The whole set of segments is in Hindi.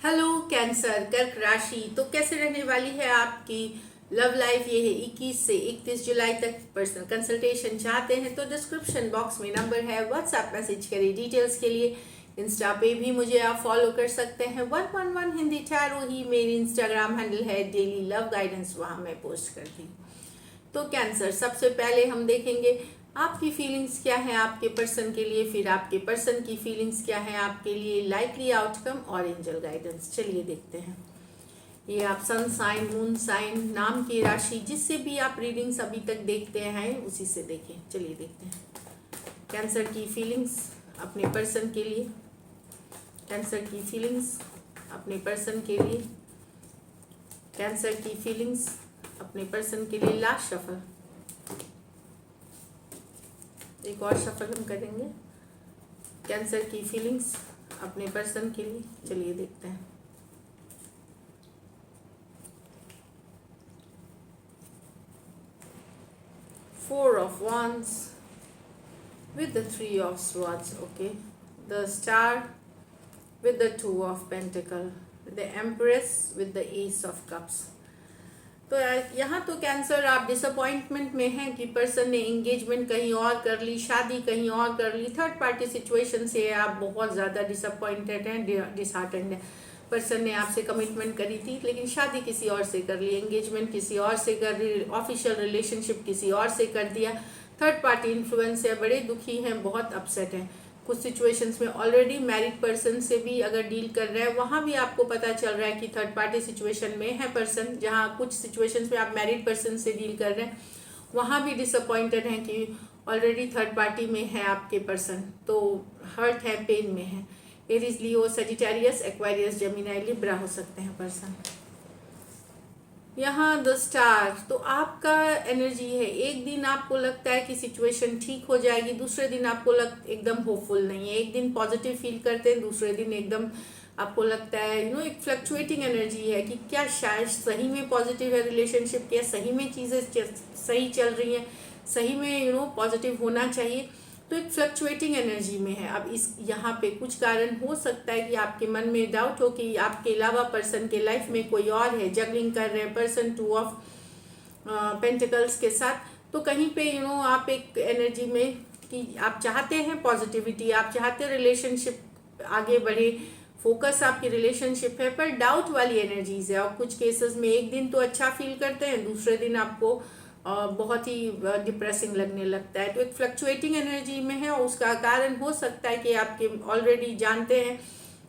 हेलो कैंसर कर्क राशि। तो कैसे रहने वाली है आपकी लव लाइफ? ये है 21 से 31 जुलाई तक। पर्सनल कंसल्टेशन चाहते हैं तो डिस्क्रिप्शन बॉक्स में नंबर है, व्हाट्सएप मैसेज करिए डिटेल्स के लिए। इंस्टा पे भी मुझे आप फॉलो कर सकते हैं, 111 हिंदी टैरो ही मेरी इंस्टाग्राम हैंडल है। डेली लव गाइडेंस वहाँ मैं पोस्ट करती हूँ। तो कैंसर, सबसे पहले हम देखेंगे आपकी फीलिंग्स क्या है आपके पर्सन के लिए, फिर आपके पर्सन की फीलिंग्स क्या है आपके लिए, लाइकली आउटकम और एंजल गाइडेंस। चलिए देखते हैं। ये आप सन साइन, मून साइन, नाम की राशि, जिससे भी आप रीडिंग्स अभी तक देखते हैं उसी से देखें। चलिए देखते हैं कैंसर की फीलिंग्स अपने पर्सन के लिए। कैंसर की फीलिंग्स अपने पर्सन के लिए। कैंसर की फीलिंग्स अपने पर्सन के लिए। लास्ट शफल, एक और शफल हम करेंगे कैंसर की फीलिंग्स अपने पर्सन के लिए। चलिए देखते हैं। Four of Wands with the Three of Swords, okay. The Star with the Two of Pentacle, the Empress with the Ace of Cups. तो यहाँ तो कैंसर आप डिसअपॉइंटमेंट में हैं कि पर्सन ने एंगेजमेंट कहीं और कर ली, शादी कहीं और कर ली। थर्ड पार्टी सिचुएशन से आप बहुत ज़्यादा डिसअपॉइंटेड हैं, डिसहार्टेंड हैं। पर्सन ने आपसे कमिटमेंट करी थी लेकिन शादी किसी और से कर ली, एंगेजमेंट किसी और से कर ली, ऑफिशियल रिलेशनशिप किसी और से कर दिया। थर्ड पार्टी इन्फ्लुएंस है, बड़े दुखी हैं, बहुत अपसेट हैं। कुछ सिचुएशंस में ऑलरेडी मैरिड पर्सन से भी अगर डील कर रहे हैं, वहाँ भी आपको पता चल रहा है कि थर्ड पार्टी सिचुएशन में है पर्सन। जहाँ कुछ सिचुएशंस में आप मैरिड पर्सन से डील कर रहे हैं, वहाँ भी डिसअपॉइंटेड हैं कि ऑलरेडी थर्ड पार्टी में है आपके पर्सन, तो हर्ट है, पेन में है। एरीज, लियो, सजिटेरियस, एक्वारियस, जेमिनी, लिब्रा हो सकते हैं पर्सन। यहाँ द स्टार, तो आपका एनर्जी है। एक दिन आपको लगता है कि सिचुएशन ठीक हो जाएगी, दूसरे दिन आपको एकदम होपफुल नहीं है। एक दिन पॉजिटिव फील करते हैं, दूसरे दिन एकदम आपको लगता है एक फ्लक्चुएटिंग एनर्जी है कि क्या शायद सही में पॉजिटिव है रिलेशनशिप, क्या सही में चीज़ें सही चल रही हैं, सही में पॉजिटिव होना चाहिए। तो एक फ्लक्चुएटिंग एनर्जी में है। अब इस यहाँ पे कुछ कारण हो सकता है कि आपके मन में डाउट हो कि आपके अलावा पर्सन के लाइफ में कोई और है, जगलिंग कर रहे हैं पर्सन टू ऑफ पेंटिकल्स के साथ। तो कहीं पे आप एक एनर्जी में कि आप चाहते हैं पॉजिटिविटी, आप चाहते हैं रिलेशनशिप आगे बढ़े, फोकस आपकी रिलेशनशिप है, पर डाउट वाली एनर्जीज है। और कुछ केसेस में एक दिन तो अच्छा फील करते हैं, दूसरे दिन आपको बहुत ही डिप्रेसिंग लगने लगता है। तो एक फ्लक्चुएटिंग एनर्जी में है, और उसका कारण हो सकता है कि आपके ऑलरेडी जानते हैं,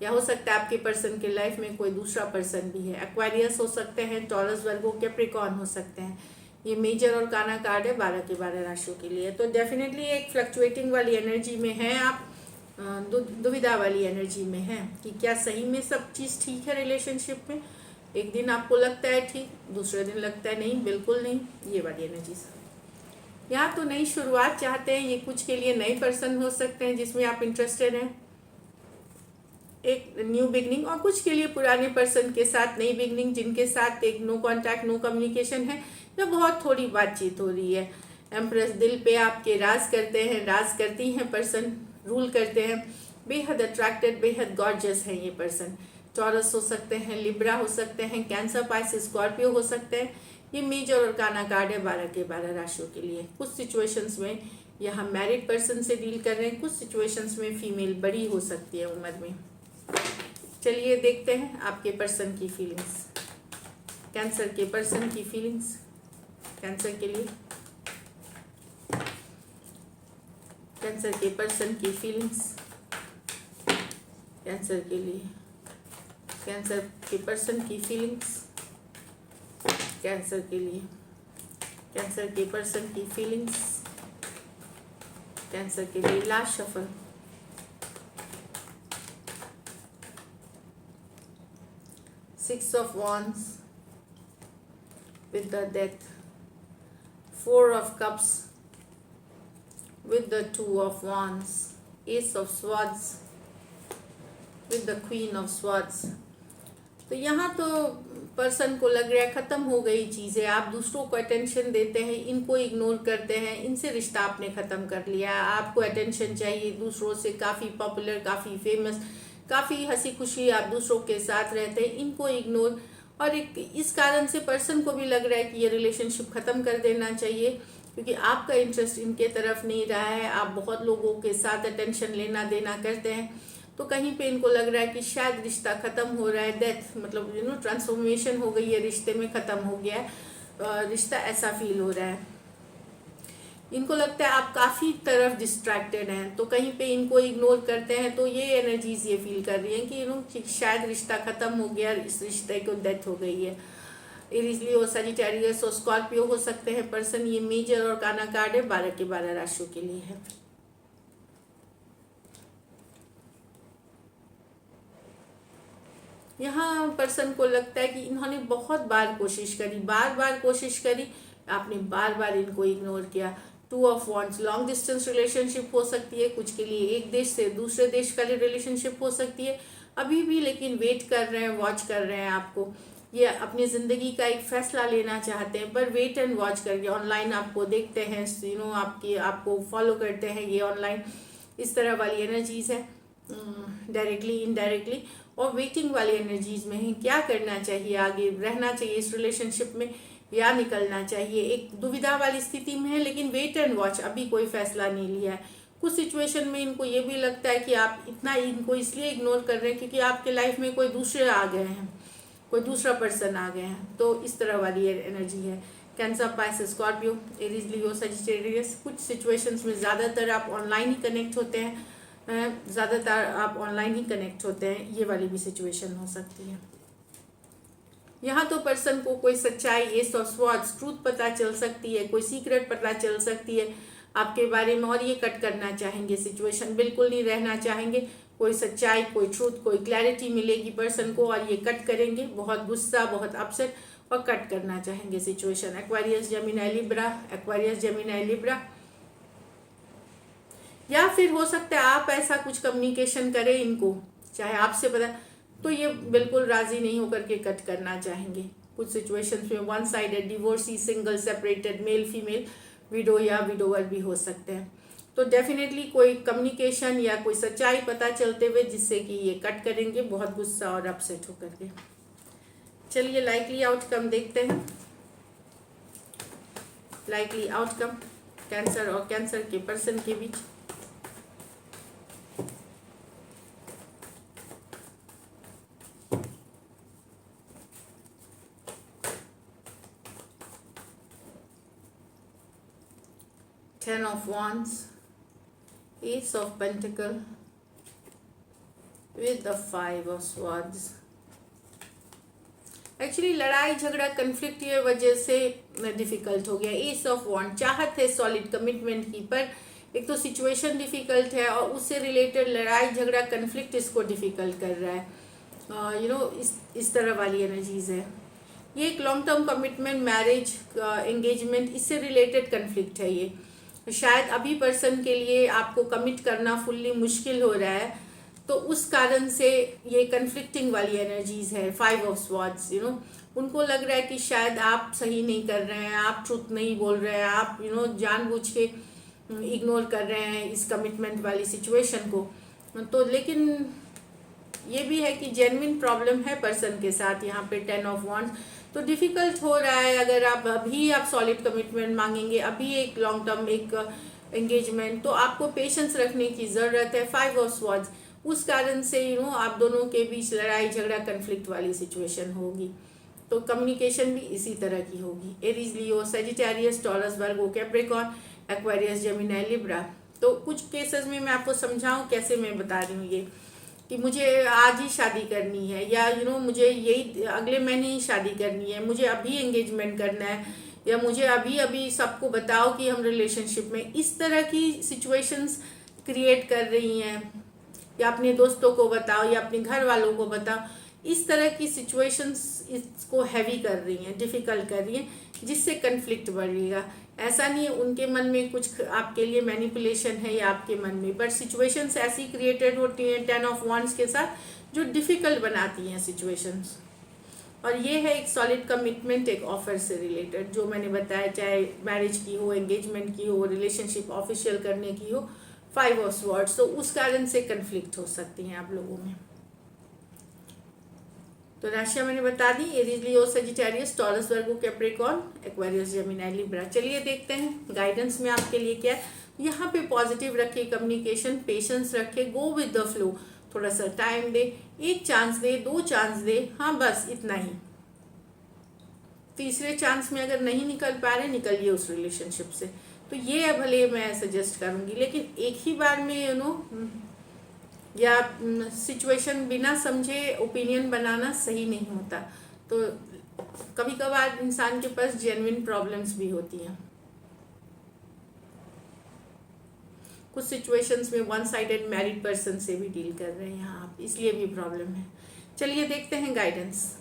या हो सकता है आपके पर्सन के लाइफ में कोई दूसरा पर्सन भी है। एक्वारियस हो सकते हैं, टॉरस, वर्गो, कैप्रिकॉर्न हो सकते हैं। ये मेजर और काना कार्ड है 12 के 12 राशियों के लिए। तो डेफिनेटली एक फ्लक्चुएटिंग वाली एनर्जी में है आप, दुविधा वाली एनर्जी में है कि क्या सही में सब चीज़ ठीक है रिलेशनशिप में। एक दिन आपको लगता है ठीक, दूसरे दिन लगता है नहीं, बिल्कुल नहीं। ये वाली एनर्जी यहाँ तो नई शुरुआत चाहते हैं। ये कुछ के लिए नए पर्सन हो सकते हैं जिसमें आप इंटरेस्टेड हैं, एक न्यू बिगनिंग। और कुछ के लिए पुराने पर्सन के साथ नई बिगनिंग, जिनके साथ एक नो कॉन्टैक्ट, नो कम्युनिकेशन है, या बहुत थोड़ी बातचीत हो रही है। एम्प्रेस, दिल पे आपके राज करते हैं, राज करती हैं पर्सन, रूल करते हैं, बेहद अट्रैक्टेड, बेहद गॉर्जियस है ये पर्सन। टॉरस हो सकते हैं, लिब्रा हो सकते हैं, कैंसर, पाइसिस, स्कॉर्पियो हो सकते हैं। ये मेजर और काना कार्ड है 12 के 12 राशियों के लिए। कुछ सिचुएशंस में यहाँ मैरिड पर्सन से डील कर रहे हैं, कुछ सिचुएशंस में फीमेल बड़ी हो सकती है उम्र में। चलिए देखते हैं आपके पर्सन की फीलिंग्स, कैंसर के पर्सन की फीलिंग्स कैंसर के लिए। कैंसर के पर्सन की फीलिंग्स कैंसर के लिए। कैंसर के पर्सन की फीलिंग्स कैंसर के लिए। कैंसर के पर्सन की फीलिंग्स कैंसर के लिए। Last shuffle, six of wands with the death, four of cups with the two of wands, ace of swords with the queen of swords। तो यहाँ तो पर्सन को लग रहा है खत्म हो गई चीज़ें, आप दूसरों को अटेंशन देते हैं, इनको इग्नोर करते हैं, इनसे रिश्ता आपने ख़त्म कर लिया। आपको अटेंशन चाहिए दूसरों से, काफ़ी पॉपुलर, काफ़ी फेमस, काफ़ी हंसी खुशी आप दूसरों के साथ रहते हैं, इनको इग्नोर, और एक इस कारण से पर्सन को भी लग रहा है कि ये रिलेशनशिप ख़त्म कर देना चाहिए, क्योंकि आपका इंटरेस्ट इनके तरफ नहीं रहा है। आप बहुत लोगों के साथ अटेंशन लेना देना करते हैं, तो कहीं पे इनको लग रहा है कि शायद रिश्ता ख़त्म हो रहा है, डेथ मतलब ट्रांसफॉर्मेशन हो गई है, रिश्ते में ख़त्म हो गया है रिश्ता, ऐसा फील हो रहा है। इनको लगता है आप काफ़ी तरफ डिस्ट्रैक्टेड हैं, तो कहीं पे इनको इग्नोर करते हैं, तो ये एनर्जीज ये फील कर रही हैं कि शायद रिश्ता ख़त्म हो गया, इस रिश्ते को डेथ हो गई है। एरीज, लियो, सजिटेरियस और स्कॉर्पियो हो सकते हैं पर्सन। ये मेजर और काना कार्ड है 12 के 12 राशियों के लिए है। यहाँ पर्सन को लगता है कि इन्होंने बहुत बार कोशिश करी, बार बार कोशिश करी, आपने बार बार इनको इग्नोर किया। 2 of wands, long distance relationship हो सकती है, कुछ के लिए एक देश से दूसरे देश का रिलेशनशिप हो सकती है अभी भी, लेकिन वेट कर रहे हैं, वॉच कर रहे हैं आपको। ये अपनी ज़िंदगी का एक फैसला लेना चाहते हैं, पर वेट एंड वॉच करके ऑनलाइन आपको देखते हैं, आपको फॉलो करते हैं ये ऑनलाइन, इस तरह वाली एनर्जीज है, डायरेक्टली इनडायरेक्टली, और वेटिंग वाली एनर्जीज में है। क्या करना चाहिए, आगे रहना चाहिए इस रिलेशनशिप में या निकलना चाहिए, एक दुविधा वाली स्थिति में है, लेकिन वेट एंड वॉच, अभी कोई फैसला नहीं लिया है। कुछ सिचुएशन में इनको ये भी लगता है कि आप इतना इनको इसलिए इग्नोर कर रहे हैं क्योंकि आपके लाइफ में कोई दूसरे आ गए हैं, कोई दूसरा पर्सन आ गए हैं, तो इस तरह वाली एनर्जी है। कैंसर, पाइसेस, स्कॉर्पियो, एरीज, लियो, सजिटेरियस, कुछ सिचुएशंस में ज़्यादातर आप ऑनलाइन ही कनेक्ट होते हैं, ज़्यादातर आप ऑनलाइन ही कनेक्ट होते हैं, ये वाली भी सिचुएशन हो सकती है। यहाँ तो पर्सन को कोई सच्चाई, एस ऑफ स्वॉर्ड्स, ट्रूथ पता चल सकती है, कोई सीक्रेट पता चल सकती है आपके बारे में, और ये कट करना चाहेंगे सिचुएशन, बिल्कुल नहीं रहना चाहेंगे। कोई सच्चाई, कोई ट्रूथ, कोई क्लैरिटी मिलेगी पर्सन को, और ये कट करेंगे, बहुत गुस्सा, बहुत अपसेट, और कट करना चाहेंगे situation. Aquarius, Gemini, Libra, Aquarius, Gemini, Libra, या फिर हो सकता है आप ऐसा कुछ कम्युनिकेशन करें इनको, चाहे आपसे पता, तो ये बिल्कुल राजी नहीं होकर के कट करना चाहेंगे। कुछ सिचुएशंस में one sided, divorcee, single, separated, male female, window या विडोवर भी हो सकते हैं। तो डेफिनेटली कोई कम्युनिकेशन या कोई सच्चाई पता चलते हुए जिससे कि ये कट करेंगे, बहुत गुस्सा और अपसेट होकर के। चलिए लाइकली आउटकम देखते हैं। लाइकली आउटकम कैंसर और कैंसर के पर्सन के बीच। Ten of Wands, Ace of Pentacle with the 5 of Swords. Actually लड़ाई झगड़ा कन्फ्लिक्ट ये वजह से डिफिकल्ट हो गया। एस ऑफ वॉन्ड, चाहत है सॉलिड कमिटमेंट की, पर एक तो सिचुएशन डिफिकल्ट है और उससे रिलेटेड लड़ाई झगड़ा कन्फ्लिक्ट इसको डिफिकल्ट कर रहा है। इस तरह वाली एनर्जीज है। ये एक long term commitment, marriage, engagement, इससे रिलेटेड कन्फ्लिक्ट है ये। शायद अभी पर्सन के लिए आपको कमिट करना फुल्ली मुश्किल हो रहा है, तो उस कारण से ये कन्फ्लिक्टिंग वाली एनर्जीज है। 5 ऑफ स्वॉर्ड्स, उनको लग रहा है कि शायद आप सही नहीं कर रहे हैं, आप ट्रुथ नहीं बोल रहे हैं, आप जानबूझ के इग्नोर कर रहे हैं इस कमिटमेंट वाली सिचुएशन को। तो लेकिन ये भी है कि जेन्युइन प्रॉब्लम है पर्सन के साथ यहाँ पे 10 ऑफ वॉन्ड्स, तो डिफ़िकल्ट हो रहा है। अगर आप सॉलिड कमिटमेंट मांगेंगे, अभी एक लॉन्ग टर्म एक एंगेजमेंट, तो आपको पेशेंस रखने की ज़रूरत है। 5 ऑफ स्वॉर्ड्स, उस कारण से आप दोनों के बीच लड़ाई झगड़ा कन्फ्लिक्ट वाली सिचुएशन होगी, तो कम्युनिकेशन भी इसी तरह की होगी। एरीज, लियो, सजिटेरियस, टॉरस, वर्गो, कैप्रिकॉर्न, एक्वेरियस, जेमिनी, लिब्रा। तो कुछ केसेस में मैं आपको समझाऊं कैसे मैं बता रही हूँ ये, कि मुझे आज ही शादी करनी है, या मुझे यही अगले महीने ही शादी करनी है, मुझे अभी एंगेजमेंट करना है, या मुझे अभी सबको बताओ कि हम रिलेशनशिप में, इस तरह की सिचुएशंस क्रिएट कर रही हैं, या अपने दोस्तों को बताओ या अपने घर वालों को बताओ। इस तरह की सिचुएशंस इसको हैवी कर रही हैं, डिफ़िकल्ट कर रही हैं, जिससे कन्फ्लिक्ट बढ़ेगा। ऐसा नहीं है उनके मन में कुछ आपके लिए मैनिपुलेशन है या आपके मन में, बट सिचुएशंस ऐसी क्रिएटेड होती हैं 10 ऑफ वॉन्ड्स के साथ, जो डिफ़िकल्ट बनाती हैं सिचुएशंस। और ये है एक सॉलिड कमिटमेंट, एक ऑफर से रिलेटेड, जो मैंने बताया, चाहे मैरिज की हो, एंगेजमेंट की हो, रिलेशनशिप ऑफिशियल करने की हो। 5 ऑफ स्वॉर्ड्स, तो उस कारण से कन्फ्लिक्ट हो सकती हैं आप लोगों में। तो राशियां मैंने बता दी, एरीज, लियो, सजिटेरियस, टॉरस, वर्गो, कैप्रिकॉर्न, एक्वेरियस, जेमिनी, लिब्रा। चलिए देखते हैं गाइडेंस में आपके लिए क्या है। यहाँ पे पॉजिटिव रखे, कम्युनिकेशन, पेशेंस रखे, गो विद द फ्लो, थोड़ा सा टाइम दे, एक चांस दे, 2 चांस दे, हाँ बस इतना ही। तीसरे चांस में अगर नहीं निकल पा रहे, निकलिए उस रिलेशनशिप से। तो ये भले मैं सजेस्ट करूंगी, लेकिन एक ही बार में या सिचुएशन बिना समझे ओपिनियन बनाना सही नहीं होता। तो कभी कभार इंसान के पास जेन्युइन प्रॉब्लम्स भी होती हैं। कुछ सिचुएशंस में वन साइडेड मैरिड पर्सन से भी डील कर रहे हैं आप, इसलिए भी प्रॉब्लम है। चलिए देखते हैं गाइडेंस।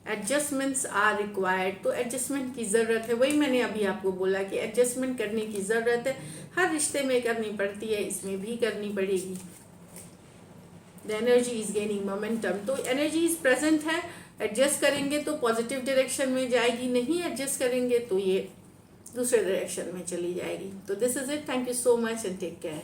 एडजस्टमेंट्स आर रिक्वायर्ड, तो एडजस्टमेंट की ज़रूरत है। वही मैंने अभी आपको बोला कि एडजस्टमेंट करने की ज़रूरत है, हर रिश्ते में करनी पड़ती है, इसमें भी करनी पड़ेगी। The energy is gaining momentum, तो एनर्जी इज प्रेजेंट है। एडजस्ट करेंगे तो पॉजिटिव डायरेक्शन में जाएगी, नहीं एडजस्ट करेंगे तो ये दूसरे डायरेक्शन में चली जाएगी। तो this is it, thank you so much and take care.